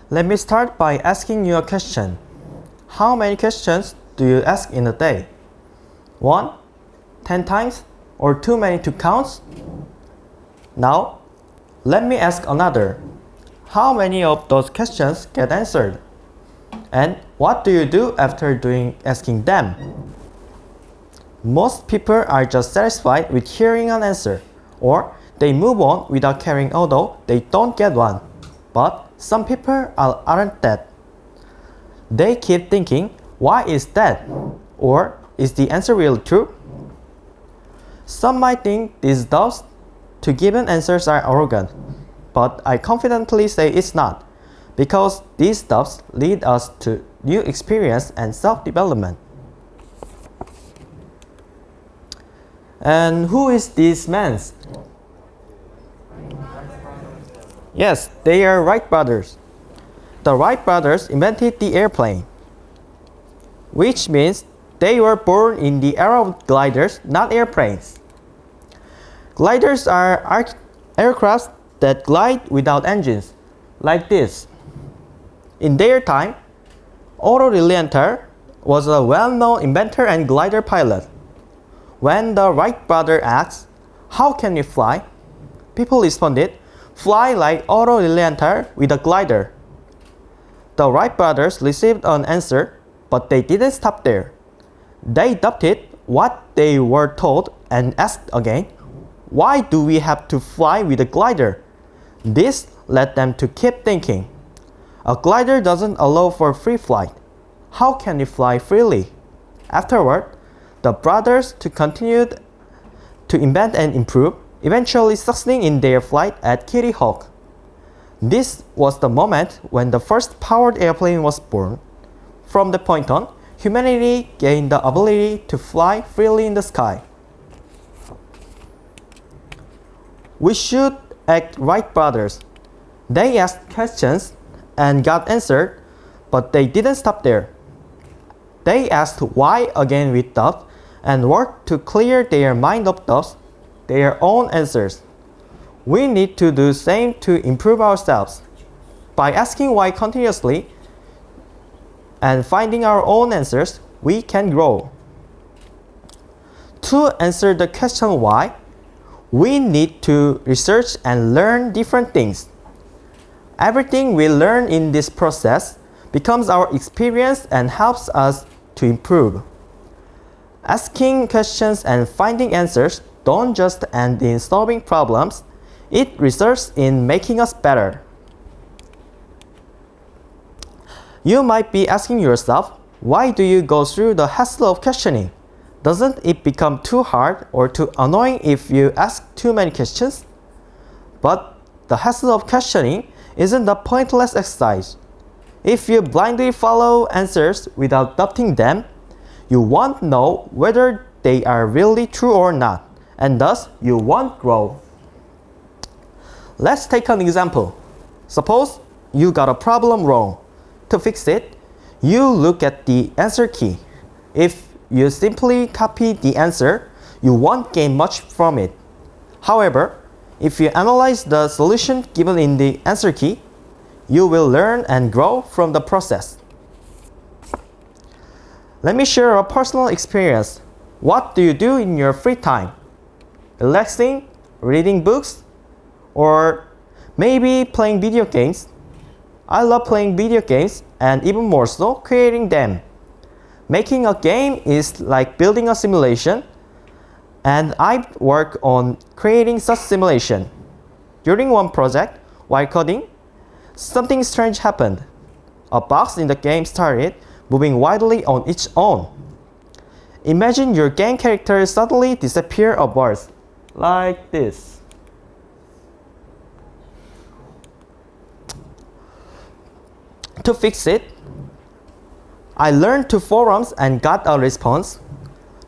Let me start by asking you a question. How many questions do you ask in a day? 1, 10 times, or too many to count? Now, let me ask another. How many of those questions get answered? And what do you do after asking them? Most people are just satisfied with hearing an answer, or they move on without caring although they don't get one. But some people aren't that. They keep thinking, why is that? Or is the answer really true? Some might think these doubts to given answers are arrogant, but I confidently say it's not, because these doubts lead us to new experience and self-development. And who is these men? Yes, they are Wright brothers. The Wright brothers invented the airplane, which means they were born in the era of gliders, not airplanes. Gliders are aircrafts that glide without engines, like this. In their time, Otto Lilienthal was a well-known inventor and glider pilot. When the Wright brothers asked, "How can you fly?" people responded, "Fly like Otto Lilienthal with a glider." The Wright brothers received an answer, but they didn't stop there. They doubted what they were told and asked again, "Why do we have to fly with a glider?" This led them to keep thinking. A glider doesn't allow for free flight. How can you fly freely? Afterward, the brothers continued to invent and improve, eventually succeeding in their flight at Kitty Hawk. This was the moment when the first powered airplane was born. From that point on, humanity gained the ability to fly freely in the sky. We should act Wright brothers. They asked questions and got answered, but they didn't stop there. They asked why again with doubt and worked to clear their mind of doubts, their own answers. We need to do the same to improve ourselves. By asking why continuously and finding our own answers, we can grow. To answer the question why, we need to research and learn different things. Everything we learn in this process becomes our experience and helps us to improve. Asking questions and finding answers don't just end in solving problems, it results in making us better. You might be asking yourself, why do you go through the hassle of questioning? Doesn't it become too hard or too annoying if you ask too many questions? But the hassle of questioning isn't a pointless exercise. If you blindly follow answers without doubting them, you won't know whether they are really true or not, and thus you won't grow. Let's take an example. Suppose you got a problem wrong. To fix it, you look at the answer key. If you simply copy the answer, you won't gain much from it. However, if you analyze the solution given in the answer key, you will learn and grow from the process. Let me share a personal experience. What do you do in your free time? Relaxing, reading books, or maybe playing video games? I love playing video games and even more so creating them. Making a game is like building a simulation, and I work on creating such simulation. During one project, while coding, something strange happened. A box in the game started moving wildly on its own. Imagine your game character suddenly disappear a burst, like this. To fix it, I learned to forums and got a response.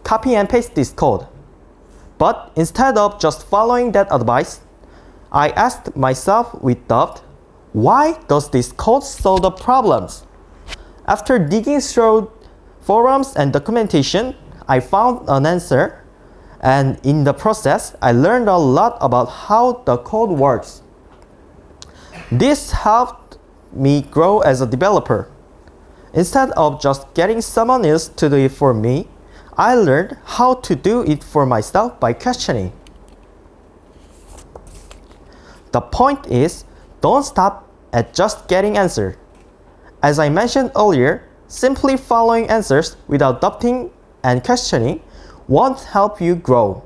Copy and paste this code. But instead of just following that advice, I asked myself with doubt, why does this code solve the problems? After digging through forums and documentation, I found an answer, and in the process, I learned a lot about how the code works. This helped me grow as a developer. Instead of just getting someone else to do it for me, I learned how to do it for myself by questioning. The point is, don't stop at just getting answers. As I mentioned earlier, simply following answers without doubting and questioning won't help you grow,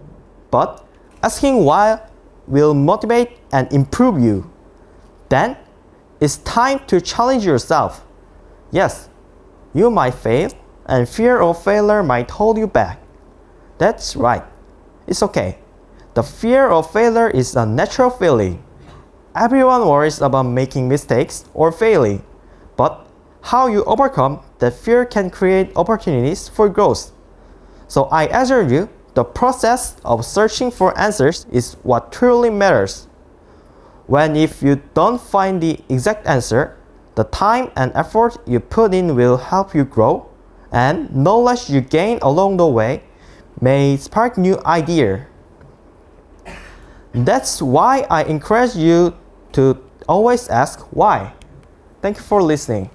but asking why will motivate and improve you. Then, it's time to challenge yourself. Yes, you might fail, and fear of failure might hold you back. That's right. It's okay. The fear of failure is a natural feeling. Everyone worries about making mistakes or failing, but how you overcome that fear can create opportunities for growth. So I assure you, the process of searching for answers is what truly matters. When if you don't find the exact answer, the time and effort you put in will help you grow, and knowledge you gain along the way may spark new ideas. That's why I encourage you to always ask why. Thank you for listening.